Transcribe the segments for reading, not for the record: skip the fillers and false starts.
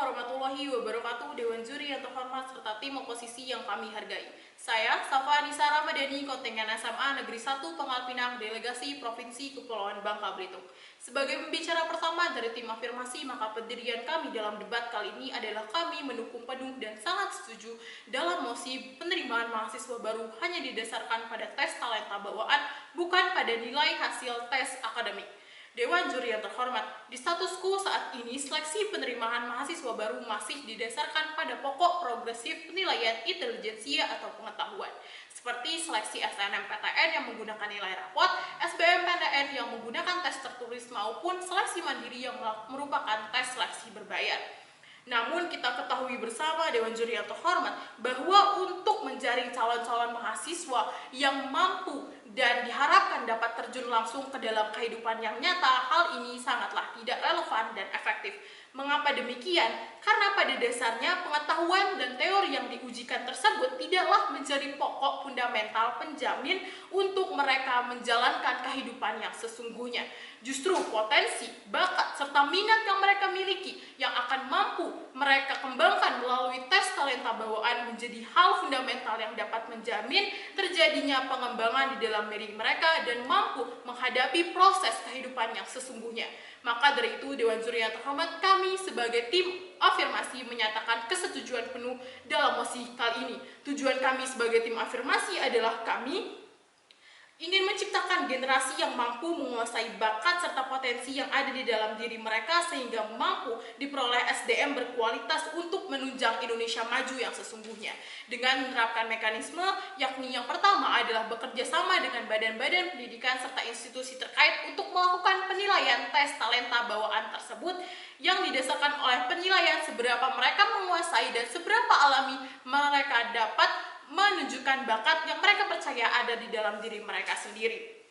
warahmatullahi wabarakatuh, Dewan Juri yang terhormat serta tim oposisi yang kami hargai. Saya, Safa Anissa Ramadhani, kontingen SMA Negeri 1 Pangkal Pinang, Delegasi Provinsi Kepulauan Bangka Belitung. Sebagai pembicara pertama dari tim afirmasi, maka pendirian kami dalam debat kali ini adalah kami mendukung penuh dan sangat setuju dalam mosi penerimaan mahasiswa baru hanya didasarkan pada tes talenta bawaan, bukan pada nilai hasil tes akademik. Dewan Juri yang terhormat, di status quo saat ini seleksi penerimaan mahasiswa baru masih didasarkan pada pokok progresif penilaian intelijensia atau pengetahuan, seperti seleksi SNMPTN yang menggunakan nilai rapot, SBMPTN yang menggunakan tes tertulis maupun seleksi mandiri yang merupakan tes seleksi berbayar. Namun kita ketahui bersama Dewan Juri yang terhormat bahwa untuk menjaring calon-calon mahasiswa yang mampu dan diharapkan dapat terjun langsung ke dalam kehidupan yang nyata, hal ini sangatlah tidak relevan dan efektif. Mengapa demikian? Karena pada dasarnya pengetahuan dan teori yang diujikan tersebut tidaklah menjadi pokok fundamental penjamin untuk mereka menjalankan kehidupan yang sesungguhnya. Justru potensi, bakat, serta minat yang mereka miliki yang akan mampu mereka kembangkan melalui tes talenta bawaan menjadi hal fundamental yang dapat menjamin terjadinya pengembangan di dalam diri mereka dan mampu menghadapi proses kehidupan yang sesungguhnya. Maka dari itu, Dewan Juri yang terhormat, kami sebagai tim afirmasi menyatakan kesetujuan penuh dalam mosi kali ini. Tujuan kami sebagai tim afirmasi adalah kami ingin menciptakan generasi yang mampu menguasai bakat serta potensi yang ada di dalam diri mereka sehingga mampu diperoleh SDM berkualitas untuk menunjang Indonesia maju yang sesungguhnya. Dengan menerapkan mekanisme, yakni yang pertama adalah bekerja sama dengan badan-badan pendidikan serta institusi terkait untuk melakukan penilaian tes talenta bawaan tersebut yang didasarkan oleh penilaian seberapa mereka menguasai dan seberapa alami mereka dapat menunjukkan bakat yang mereka percaya ada di dalam diri mereka sendiri.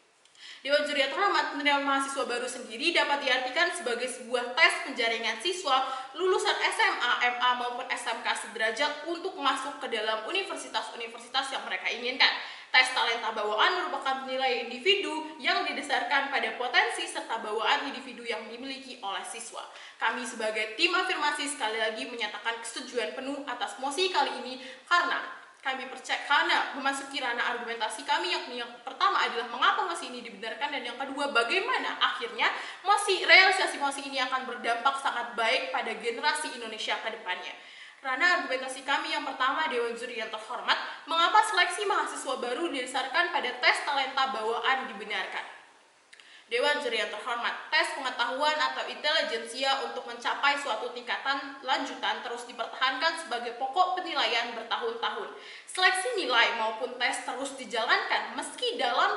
Dewan Juri yang terhormat, penerimaan mahasiswa baru sendiri dapat diartikan sebagai sebuah tes penjaringan siswa lulusan SMA, MA maupun SMK sederajat untuk masuk ke dalam universitas-universitas yang mereka inginkan. Tes talenta bawaan merupakan penilaian individu yang didasarkan pada potensi serta bawaan individu yang dimiliki oleh siswa. Kami sebagai tim afirmasi sekali lagi menyatakan kesetujuan penuh atas mosi kali ini karena kami percaya karena memasuki ranah argumentasi kami, yakni yang pertama adalah mengapa mosi ini dibenarkan dan yang kedua bagaimana akhirnya realisasi mosi ini akan berdampak sangat baik pada generasi Indonesia ke depannya. Ranah argumentasi kami yang pertama, Dewan Juri yang terhormat, mengapa seleksi mahasiswa baru didasarkan pada tes talenta bawaan dibenarkan. Dewan Juri yang terhormat, tes pengetahuan atau intelijensia untuk mencapai suatu tingkatan lanjutan terus dipertahankan sebagai pokok penilaian bertahun-tahun. Seleksi nilai maupun tes terus dijalankan meski dalam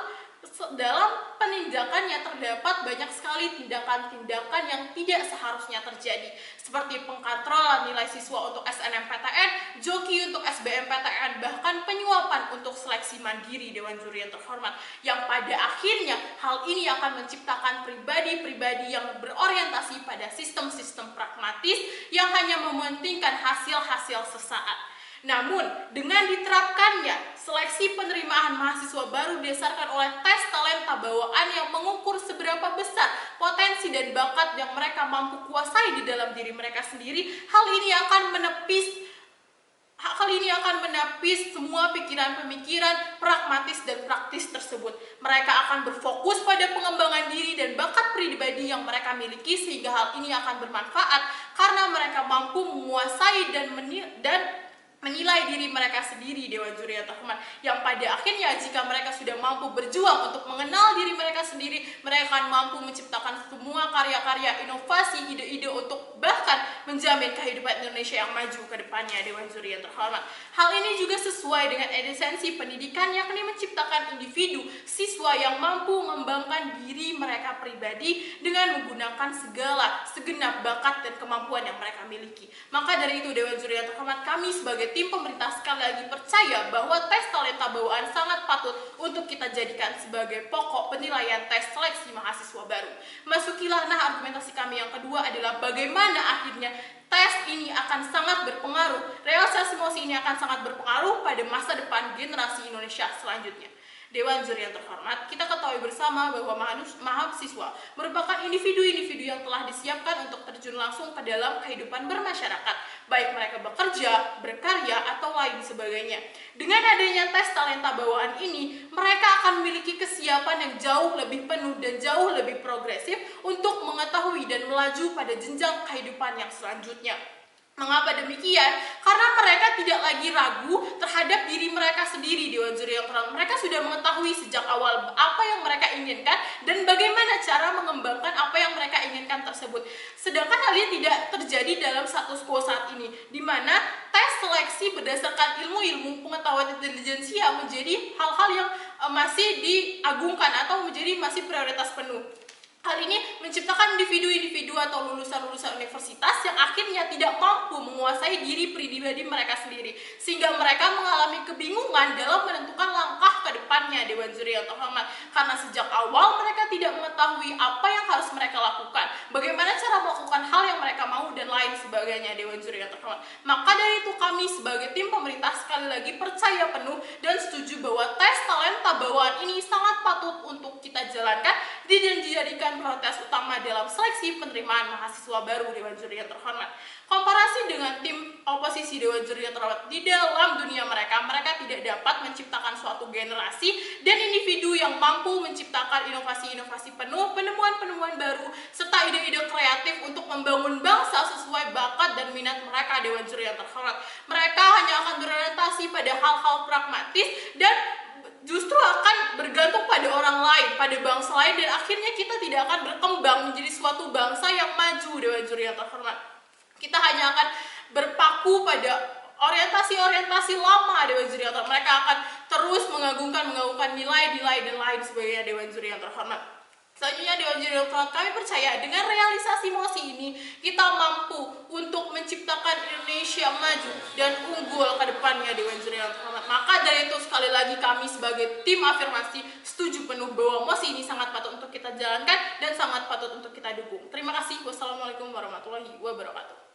penindakannya terdapat banyak sekali tindakan-tindakan yang tidak seharusnya terjadi, seperti pengkontrolan nilai siswa untuk SNMPTN, joki untuk SBMPTN, bahkan penyuapan untuk seleksi mandiri. Dewan Juri yang terhormat, yang pada akhirnya hal ini akan menciptakan pribadi-pribadi yang berorientasi pada sistem-sistem pragmatis yang hanya mementingkan hasil-hasil sesaat. Namun, dengan diterapkannya seleksi penerimaan mahasiswa baru didasarkan oleh tes talenta bawaan yang mengukur seberapa besar potensi dan bakat yang mereka mampu kuasai di dalam diri mereka sendiri, hal ini akan menepis semua pikiran-pemikiran pragmatis dan praktis tersebut. Mereka akan berfokus pada pengembangan diri dan bakat pribadi yang mereka miliki sehingga hal ini akan bermanfaat karena mereka mampu menguasai dan menilai diri mereka sendiri. Dewan Juri yang terhormat, yang pada akhirnya jika mereka sudah mampu berjuang untuk mengenal diri mereka sendiri, mereka akan mampu menciptakan semua karya-karya, inovasi, ide-ide untuk bahkan menjamin kehidupan Indonesia yang maju ke depannya. Dewan Juri yang terhormat, hal ini juga sesuai dengan esensi pendidikan, yakni menciptakan individu siswa yang mampu mengembangkan diri mereka pribadi dengan menggunakan segenap bakat dan kemampuan yang mereka miliki. Maka dari itu, Dewan Juri yang terhormat, kami sebagai tim pemerintah sekali lagi percaya bahwa tes talenta bawaan sangat patut untuk kita jadikan sebagai pokok penilaian tes seleksi mahasiswa baru. Masukilah argumentasi kami yang kedua adalah bagaimana akhirnya tes ini akan sangat berpengaruh, realisasi mosi ini akan sangat berpengaruh pada masa depan generasi Indonesia selanjutnya. Dewan Juri yang terhormat, kita ketahui bersama bahwa mahasiswa merupakan individu-individu yang telah disiapkan untuk terjun langsung ke dalam kehidupan bermasyarakat, baik mereka bekerja, berkarya, atau lain sebagainya. Dengan adanya tes talenta bawaan ini, mereka akan memiliki kesiapan yang jauh lebih penuh dan jauh lebih progresif untuk mengetahui dan melaju pada jenjang kehidupan yang selanjutnya. Mengapa demikian? Karena mereka tidak lagi ragu terhadap diri mereka sendiri, Dewan Juri yang terhormat. Mereka sudah mengetahui sejak awal apa yang mereka inginkan dan bagaimana cara mengembangkan apa yang mereka inginkan tersebut. Sedangkan hal ini tidak terjadi dalam status quo saat ini, di mana tes seleksi berdasarkan ilmu-ilmu pengetahuan intelijensia menjadi hal-hal yang masih diagungkan atau menjadi masih prioritas penuh. Hal ini menciptakan individu-individu atau lulusan-lulusan universitas yang akhirnya tidak mampu menguasai diri pribadi mereka sendiri, sehingga mereka mengalami kebingungan dalam menentukan langkah ke depannya, Dewan Juri yang terhormat, karena sejak awal mereka tidak mengetahui apa yang harus mereka lakukan, bagaimana cara melakukan hal yang mereka mau dan lain sebagainya, Dewan Juri yang terhormat. Maka dari itu kami sebagai tim pemerintah sekali lagi percaya penuh dan setuju bahwa tes talenta bawaan ini sangat patut untuk kita jalankan dan dijadikan prioritas utama dalam seleksi penerimaan mahasiswa baru Dewan Juri yang terhormat. Komparasi dengan tim oposisi Dewan Juri yang terhormat, di dalam dunia mereka tidak dapat menciptakan suatu generasi dan individu yang mampu menciptakan inovasi-inovasi penuh, penemuan-penemuan baru, serta ide-ide kreatif untuk membangun bangsa sesuai bakat dan minat mereka, Dewan Juri yang terhormat. Mereka hanya akan berorientasi pada hal-hal pragmatis dan justru akan bergantung pada orang lain, pada bangsa lain, dan akhirnya kita tidak akan berkembang menjadi suatu bangsa yang maju, Dewan Juri yang terhormat. Kita hanya akan berpaku pada orientasi-orientasi lama, Dewan Juri yang terhormat. Mereka akan terus mengagungkan nilai-nilai dan lain sebagainya, Dewan Juri yang terhormat. Selanjutnya, Dewan Juri yang terhormat, kami percaya dengan realisasi mosi ini kita mampu untuk menciptakan Indonesia maju dan unggul ke depannya, Dewan Juri yang terhormat. Maka dari itu sekali lagi kami sebagai tim afirmasi setuju penuh bahwa mosi ini sangat patut untuk kita jalankan dan sangat patut untuk kita dukung. Terima kasih. Wassalamualaikum warahmatullahi wabarakatuh.